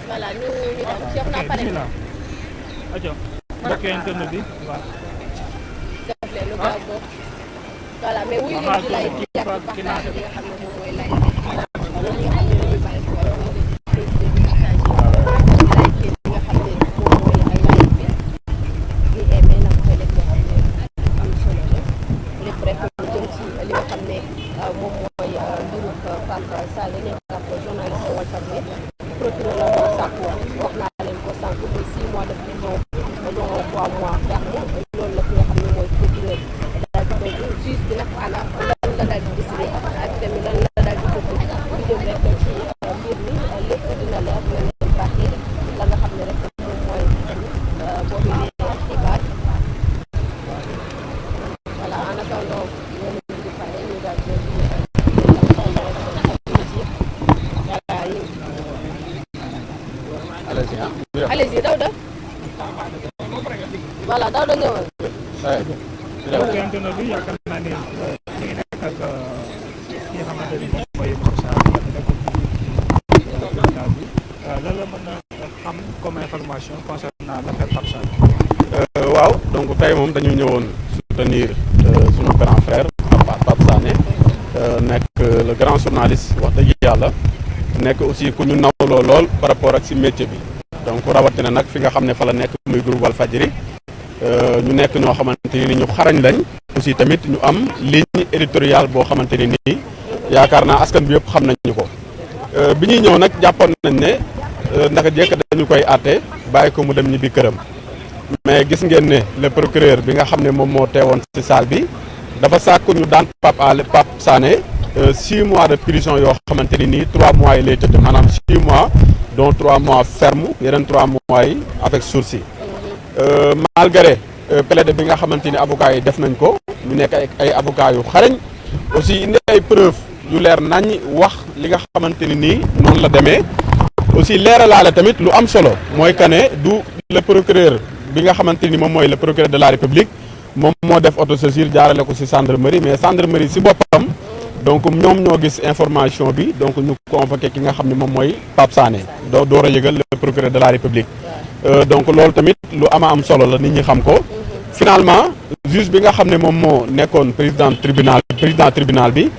voilà ñu dem Cheikh naa pare na. mbokk internet bi waaw. def leen lu baax bokk. voilà mais wuyu leen ci lay ci jàpp partage bi nga xam ne moom mooy lay. Allez-y Daouda voilà Daouda ñëwal. mbokk internet bi yaakaar naa ne ñu ngi nekk ak ki nga xamante ni mooy Moussa lan la mën a xam comme information concernant l'affaire Pape Sané. waaw donc tey moom dañu ñëwoon soutenir sunu grand frère Pape Sané nekk le grand journaliste wax dëgg yàlla nekk aussi ku ñu nawloo lool par rapport ak si métier bi. donc rawatina nag fi nga xam ne fa la nekk muy groupe Walfadjri ñu nekk ñoo xamante ni ñu xarañ lañ aussi tamit ñu am ligne éditoriale boo xamante ni nii yaakaar naa askan bi yëpp xam nañu ko bi ñuy ñëw nag jàppoon nañ ne ndax jekk dañu koy àtte bàyyi ko mu dem ñibbi këram mais gis ngeen ne le procureur bi nga xam ne moom moo teewoon ci salle bi dafa sàkk ñu daan Pape Sané 6 mois de prison yoo xamante ni nii 3 mois yi lay tëdd maanaam 6 mois dont 3 mois ferme yeneen 3 mois yi avec sursis malgré plaide bi nga xamante ni avocats yi def nañ ko ñu nekk ay avocats yu xarañ aussi indi ay preuve yu leer nañ wax li nga xamante ni nii noonu la demee aussi leeralaale tamit lu am solo mooy que ne du le procureur bi nga xamante ni moom mooy le procureur de la République moom moo def autosaisine jaarale ko ci gendarmerie mais gendarmerie ci boppam donc ñoom ñoo gis information bi donc ñu convoqué ki nga xam ne moom mooy Pape Sané door a yëgal le procureur de la République donc loolu tamit lu ama am solo la nit ñi xam ko finalement juge bi nga xam ne moom moo nekkoon président tribunal bi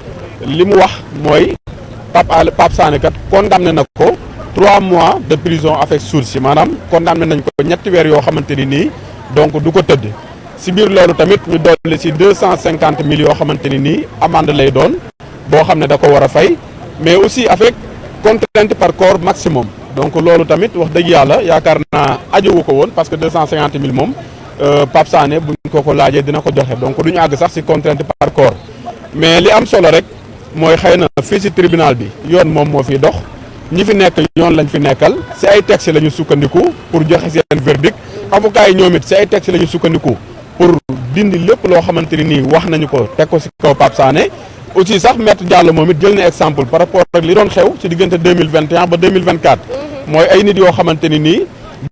li mu wax mooy Pape Sané kat condamné na ko 3 mois de prison avec sursis maanaam condamné nañ ko ñetti weer yoo xamante ni nii donc du ko tëdd si biir loolu tamit ñu dolli si 250 000 yoo xamante ni nii amende lay doon boo xam ne da ko war a fay mais aussi avec contrainte par corps maximum donc loolu tamit wax dëgg yàlla yaakaar naa ajowu ko woon parce que 250 000 moom Pape Sané buñ ko laajee dina ko joxe donc du ñu àgg sax si contrainte par corps mais li am solo rek mooy xëy na fii si tribunal bi yoon moom moo fiy dox ñi fi nekk yoon lañ fi nekkal si ay textes la ñu sukkandiku pour joxe seen verdict avocats yi ñoom it si ay textes la ñu sukkandiku pour dindi lépp loo xamante ni nii wax nañu ko teg ko si kaw Pape Sané aussi sax maître Diallo moom it jël na exemple par rapport ak li doon xew ci diggante 2021 ba 2024 mooy ay nit yoo xamante ni nii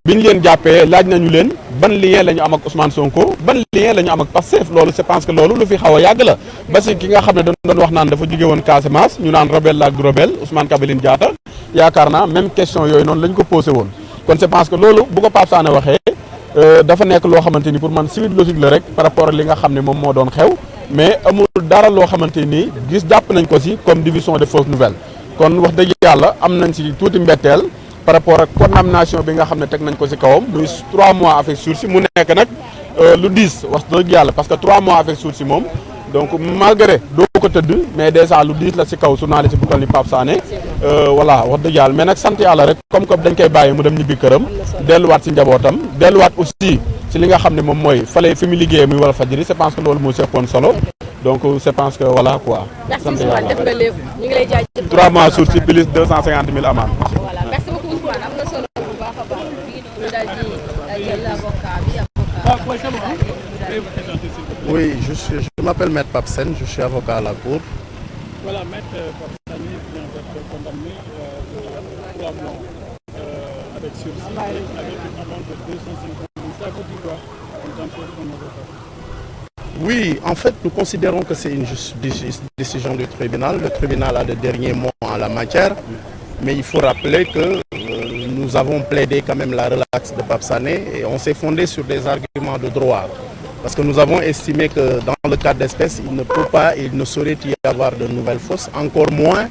biñ leen jàppee laaj nañu leen ban lien la ñu am ak Ousmane Sonko ban lien la ñu am ak Pastef loolu je pense que loolu lu fi xaw a yàgg la ba si ki nga xam ne dañ doon wax naan dafa jóge woon Casamance ñu naan rebelle la ak du rebelle Ousmane Kabiline Diatta yaakaar naa même question yooyu noonu lañ ko posé woon kon je pense que loolu bu ko Pape Sané waxee dafa nekk loo xamante ni pour man suite logique la rek par rapport ak li nga xam ne moom moo doon xew mais amul dara loo xamante ni gis jàpp nañ ko si comme division de fausses nouvelles kon wax dëgg yàlla am nañ si tuuti mbetteel par rapport ak condamnation bi nga xam ne teg nañ ko si kawam muy 3 mois avec sursis mu nekk nag lu diis wax dëgg yàlla parce que 3 mois avec sursis moom donc malgré doo ko tëdd mais déjà lu diis la si kaw journaliste bu toll ni Pape Sané voilà wax dëgg yàlla mais nag sant yàlla rek comme que dañ koy bàyyi mu dem ñibbi këram delluwaat si njabootam delluwaat aussi si li nga xam ne moom mooy fale fi mu liggéeyee muy Walfadjri je pense que loolu moo sëppoon solo donc je pense que voilà quoi. sant yàlla def nga lépp ñu ngi lay jaajëfal. 3 mois sursis plus 250 000 amende. voilà merci beaucoup Ousmane am na solo bu baax a baax ñu daal di jël avocat bi Oui, je m'appelle Maître Pape Sané, je suis avocat à la Cour. Voilà, Maître Pape Sané vient d'être condamné à 3 mois avec sursis, avec une amende de 250 000. Ça vous dit quoi en tant que avocat? Oui, en fait, nous considérons que c'est une juste décision du tribunal. Le tribunal a le dernier mot en la matière. Mais il faut rappeler que nous avons plaidé quand même la relaxe de Pape Sané et on s'est fondé sur des arguments de droit. Parce que nous avons estimé que dans le cas d'espèce, il ne peut pas, il ne saurait y avoir de nouvelles fausses, encore moins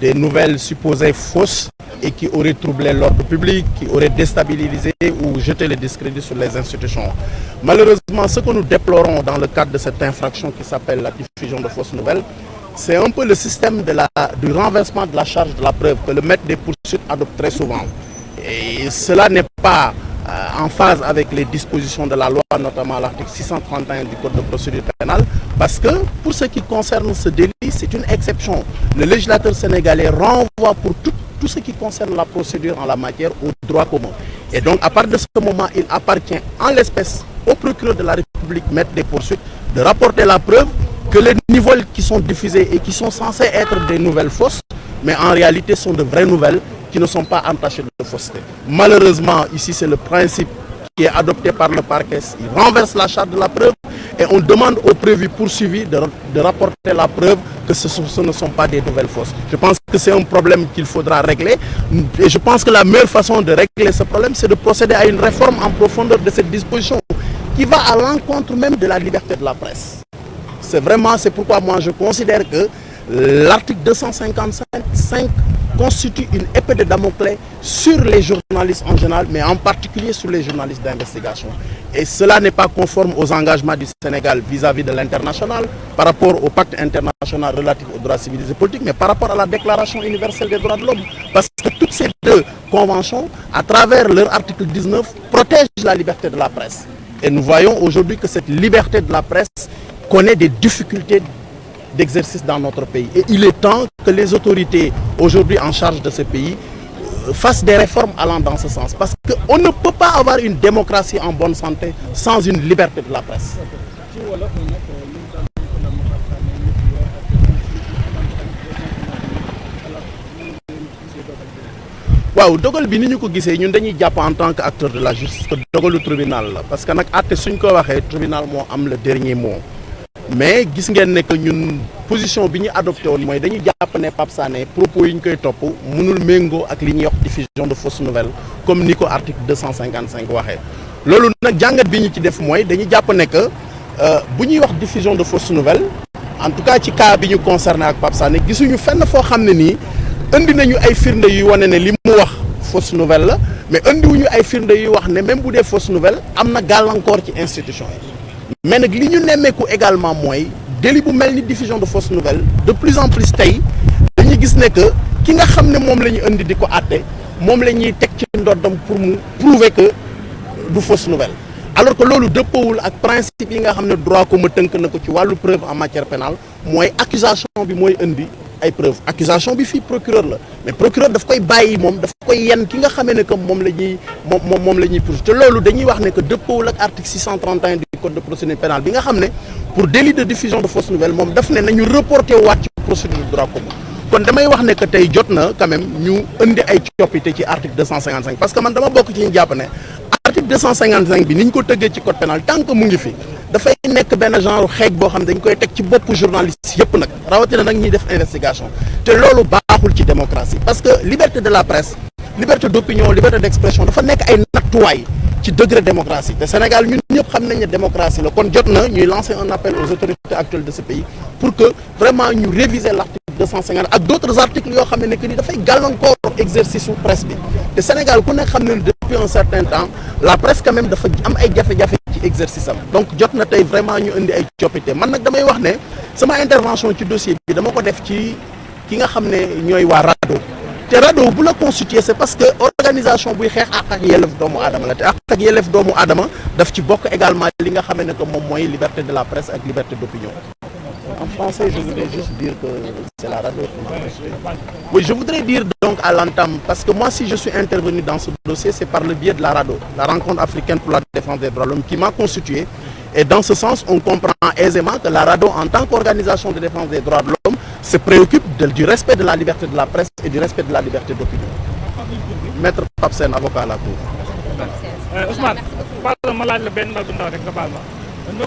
des nouvelles supposées fausses et qui auraient troublé l'ordre public, qui auraient déstabilisé ou jeté le discrédit sur les institutions. Malheureusement, ce que nous déplorons dans le cadre de cette infraction qui s'appelle la diffusion de fausses nouvelles, c'est un peu le système du renversement de la charge de la preuve que le maître des poursuites adopte très souvent. Et cela n'est pas en phase avec les dispositions de la loi, notamment l'article 631 du Code de procédure pénale, parce que pour ce qui concerne ce délit, c'est une exception. Le législateur sénégalais renvoie pour tout ce qui concerne la procédure en la matière au droit commun. Et donc, à partir de ce moment, il appartient en l'espèce au procureur de la République, maître des poursuites, de rapporter la preuve que les nouvelles qui sont diffusées et qui sont censées être des nouvelles fausses, mais en réalité sont de vraies nouvelles qui ne sont pas entachées de fausseté. Malheureusement, ici c'est le principe qui est adopté par le parquet. Il renverse la charge de la preuve et on demande aux prévenus poursuivis de rapporter la preuve que ce ne sont pas des nouvelles fausses. Je pense que c'est un problème qu'il faudra régler et je pense que la meilleure façon de régler ce problème, c'est de procéder à une réforme en profondeur de cette disposition qui va à l'encontre même de la liberté de la presse. C'est pourquoi moi je considère que l'article 255 constitue une épée de Damoclès sur les journalistes en général, mais en particulier sur les journalistes d'investigation. Et cela n'est pas conforme aux engagements du Sénégal vis-à-vis de l'international, par rapport au pacte international relatif aux droits civils et politiques, mais par rapport à la Déclaration universelle des droits de l'homme. Parce que toutes ces deux conventions, à travers leur article 19, protègent la liberté de la presse. Et nous voyons aujourd'hui que cette liberté de la presse connaît des difficultés d'exercice dans notre pays. Et il est temps que les autorités aujourd'hui en charge de ce pays fassent des réformes allant dans ce sens. Parce qu'on ne peut pas avoir une démocratie en bonne santé sans une liberté de la presse. waaw dogal bi ni ñu ko gisee ñun dañuy jàpp en tant que acteur de la justice que dogalu tribunal la parce que nag àtte suñ ko waxee tribunal moo am le dernier mot. Mais gis ngeen ne que ñun position bi ñu adopté woon mooy dañuy jàpp ne Pape Sané propos yi ñu koy topp mënul méngoo ak li ñuy wax diffusion de fausses nouvelles comme ni ko article 255 waxee. loolu nag jàngat bi ñu ci def mooy dañuy jàpp ne que bu ñuy wax diffusion de fausses nouvelles en tout cas ci cas bi ñu concerné ak Pape Sané gisuñu fenn foo xam ne nii indi nañu ay firnde yuy wane ne li mu wax fausse nouvelle la mais indiwuñu ay firnde yuy wax ne même bu dee fausse nouvelle am na gàllankoor ci institution yi. Mais nag li ñu nemmeeku également mooy délit bu mel ni diffusion de fausses nouvelles de plus en plus tey dañuy gis ne que ki nga xam ne moom la ñu indi di ko àtte moom la ñuy teg ci ndoddam pour mu prouver que du fausse nouvelle alors que loolu dëppoowul ak principe yi nga xam ne droit commun tënk na ko ci wàllu preuve en matière pénale mooy accusation bi mooy indi ay preuve accusation bi fii procureur la mais procureur daf koy bàyyi moom daf koy yenn ki nga xamee ne que moom la ñuy poursuivre te loolu dañuy wax ne que dëppoowul ak article 631 du code de procédure pénale bi nga xam ne pour délit de diffusion de fausses nouvelles moom daf ne nañu reporter waat ci procédure de droit commun kon damay wax ne que tey jot na quand même ñu indi ay coppite ci article 255 parce que man dama bokk ci ñu jàpp ne article 255 bi ni ñu ko tëggee ci code pénal tant que mu ngi fi dafay nekk benn genre xeej boo xam ne dañ koy teg ci bopp journaliste yëpp nag rawatina nag ñuy def investigation te loolu baaxul ci démocratie parce que liberté de la presse liberté d'opinion liberté d'expression dafa nekk ay nattuwaay ci degré démocratie te Sénégal ñun ñëpp xam nañ ne démocratie la kon jot na ñuy lancer un appel aux autorités actuelles de ce pays pour que vraiment ñu réviser l'article 250 ak d'autres articles yoo xam ne que ni dafay gàllankoor exercice su presse bi te Sénégal ku nekk xam ne depuis un certain temps la presse quand même dafa am ay jafe-jafe ci exercice am donc jot na tey vraiment ñu indi ay coppite man nag damay wax ne sama intervention ci dossier bi dama ko def ci ki nga xam ne ñooy waa RADDHO te RADDHO bu la constitué c'est parce que organisation buy xeex ak yelleef doomu aadama la te ak yelleef doomu aadama daf ci bokk également li nga xam ne que moom mooy liberté de la presse ak liberté d'opinion. En français, je voudrais juste dire que c'est la RADDHO qui m'a constitué. Oui, je voudrais dire donc à l'entame, parce que moi si je suis intervenu dans ce dossier, c'est par le biais de la RADDHO, la rencontre africaine pour la défense des droits de l'homme, qui m'a constitué. Et dans ce sens, on comprend aisément que la RADDHO, en tant qu'organisation de défense des droits de l'homme, se préoccupe du respect de la liberté de la presse et du respect de la liberté d'opinion. Maître Pape Sène, avocat à la Cour. Ousmane, ma laaj la benn laaj bu ndaw rek nga baal ma